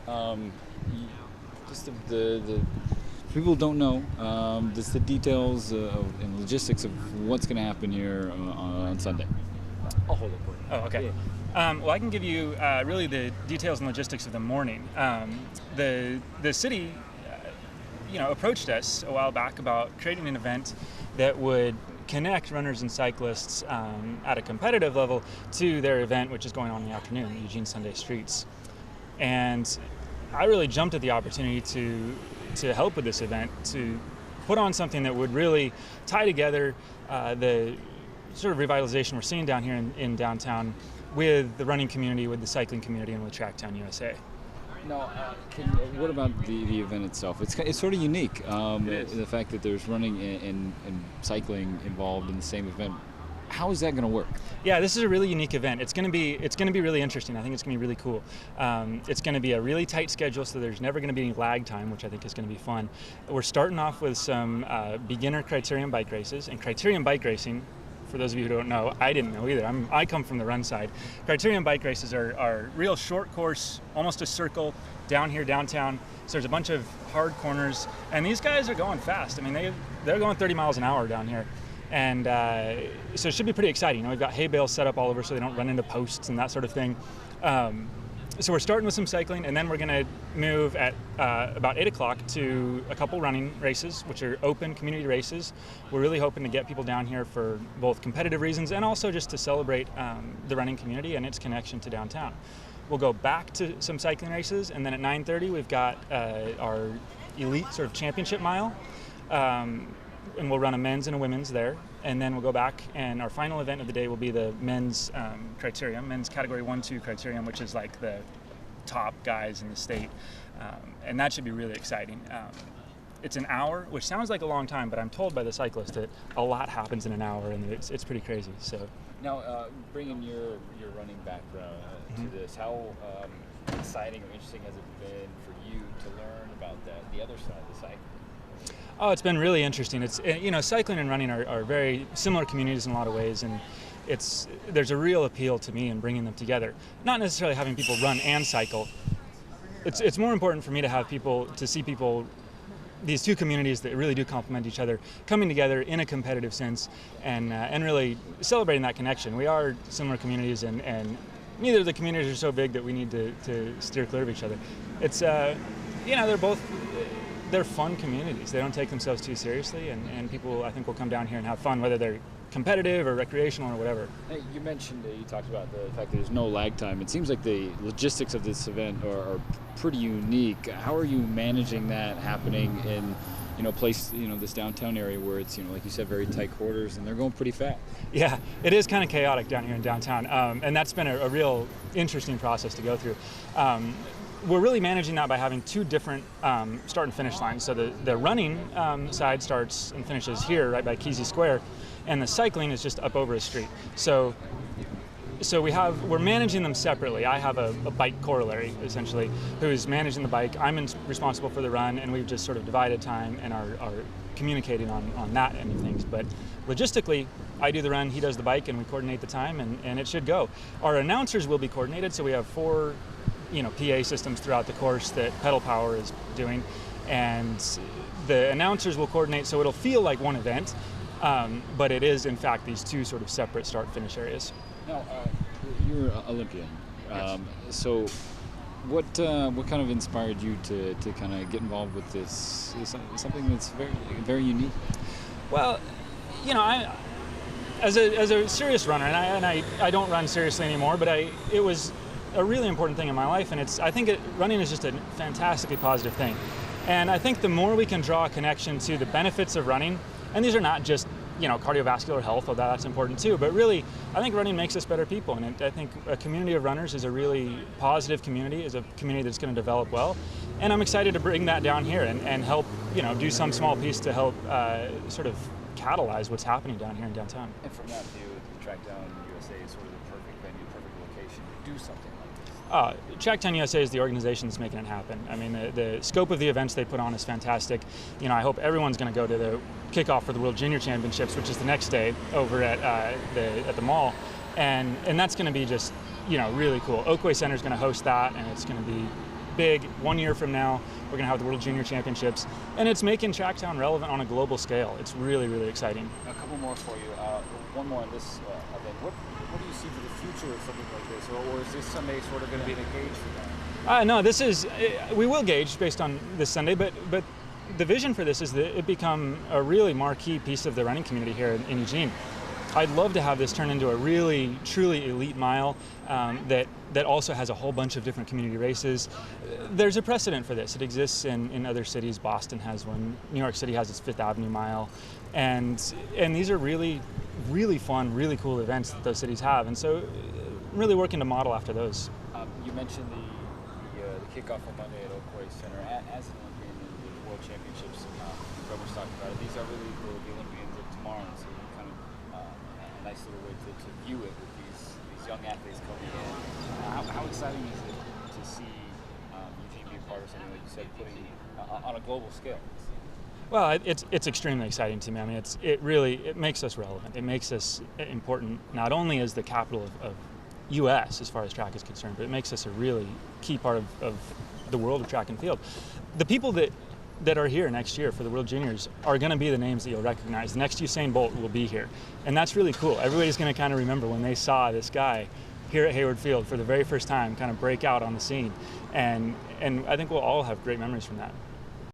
Um, just the people don't know just the details and logistics of what's going to happen here on Sunday. I'll hold it for you. Oh, okay. Yeah. Well, I can give you really the details and logistics of the morning. The city, approached us a while back about creating an event that would connect runners and cyclists at a competitive level to their event, which is going on in the afternoon, Eugene Sunday Streets. And I really jumped at the opportunity to help with this event, to put on something that would really tie together the sort of revitalization we're seeing down here in downtown with the running community, with the cycling community, and with Tracktown USA. Now, what about the event itself? It's sort of unique. The fact that there's running and cycling involved in the same event. How is that going to work? Yeah, this is a really unique event. It's going to be really interesting. I think it's going to be really cool. It's going to be a really tight schedule, so there's never going to be any lag time, which I think is going to be fun. We're starting off with some beginner criterium bike races, and criterium bike racing, for those of you who don't know, I didn't know either. I come from the run side. Criterium bike races are real short course, almost a circle down here downtown. So there's a bunch of hard corners, and these guys are going fast. I mean, they're going 30 miles an hour down here. And so it should be pretty exciting. We've got hay bales set up all over so they don't run into posts and that sort of thing. So we're starting with some cycling, and then we're going to move at about 8 o'clock to a couple running races, which are open community races. We're really hoping to get people down here for both competitive reasons and also just to celebrate the running community and its connection to downtown. We'll go back to some cycling races, and then at 9:30 we've got our elite sort of championship mile. And we'll run a men's and a women's there, and then we'll go back, and our final event of the day will be the men's criterium, men's category 1-2 criterium, which is like the top guys in the state, and that should be really exciting. It's an hour, which sounds like a long time, but I'm told by the cyclist that a lot happens in an hour, and it's pretty crazy. So now, bringing your running background to this, how exciting or interesting has it been for you to learn about the other side of the cycle? Oh, it's been really interesting. It's cycling and running are very similar communities in a lot of ways, and there's a real appeal to me in bringing them together. Not necessarily having people run and cycle. It's more important for me to see people, these two communities that really do complement each other, coming together in a competitive sense, and really celebrating that connection. We are similar communities, and neither of the communities are so big that we need to steer clear of each other. It's they're fun communities. They don't take themselves too seriously, and people, I think, will come down here and have fun, whether they're competitive or recreational or whatever. Hey, you mentioned, you talked about the fact that there's no lag time. It seems like the logistics of this event are pretty unique. How are you managing that happening in, this downtown area where it's, like you said, very tight quarters, and they're going pretty fast? Yeah, it is kind of chaotic down here in downtown, and that's been a real interesting process to go through. We're really managing that by having two different start and finish lines. So the running side starts and finishes here, right by KEZI Square, and the cycling is just up over a street. So we're managing them separately. I have a bike corollary, essentially, who's managing the bike. I'm responsible for the run, and we've just sort of divided time and are communicating on that end of things. But logistically, I do the run, he does the bike, and we coordinate the time, and it should go. Our announcers will be coordinated, so we have 4 PA systems throughout the course that Pedal Power is doing, and the announcers will coordinate, so it'll feel like one event, but it is in fact these two sort of separate start-finish areas. Now, you're an Olympian, yes. So what kind of inspired you to kind of get involved with this? Something that's very, very unique. Well, I as a serious runner, and I don't run seriously anymore, but it was a really important thing in my life, and I think running is just a fantastically positive thing. And I think the more we can draw a connection to the benefits of running, and these are not just cardiovascular health, although that's important too, but really I think running makes us better people, and I think a community of runners is a really positive community, is a community that's going to develop well, and I'm excited to bring that down here and help do some small piece to help sort of catalyze what's happening down here in downtown. And from that view, Tracktown USA is sort of the perfect venue, perfect location to do something like this. Tracktown USA is the organization that's making it happen. I mean, the scope of the events they put on is fantastic. I hope everyone's going to go to the kickoff for the World Junior Championships, which is the next day over at the mall, and that's going to be just really cool. Oakway Center is going to host that, and it's going to be big. 1 year from now, we're going to have the World Junior Championships, and it's making Tracktown relevant on a global scale. It's really, really exciting. A couple more for you. One more on this event. What do you see for the future of something like this, or is this Sunday sort of going to be the gauge for that? No, this is, we will gauge based on this Sunday, but the vision for this is that it become a really marquee piece of the running community here in Eugene. I'd love to have this turn into a really, truly elite mile that also has a whole bunch of different community races. There's a precedent for this. It exists in other cities. Boston has one. New York City has its Fifth Avenue Mile. And these are really, really fun, really cool events that those cities have. And so really working to model after those. You mentioned the kickoff on Monday at Oakwood Center. As an Olympian in the World Championships, Robert's talked about it. These are really the Olympians of tomorrow. So kind of a nice little way to view it with these young athletes coming in. How exciting is it to see Eugene be a part of something, like you said, putting on a global scale? Well, it's extremely exciting to me. I mean, it makes us relevant. It makes us important, not only as the capital of U.S. as far as track is concerned, but it makes us a really key part of the world of track and field. The people that are here next year for the World Juniors are going to be the names that you'll recognize. The next Usain Bolt will be here, and that's really cool. Everybody's going to kind of remember when they saw this guy here at Hayward Field for the very first time kind of break out on the scene, and I think we'll all have great memories from that.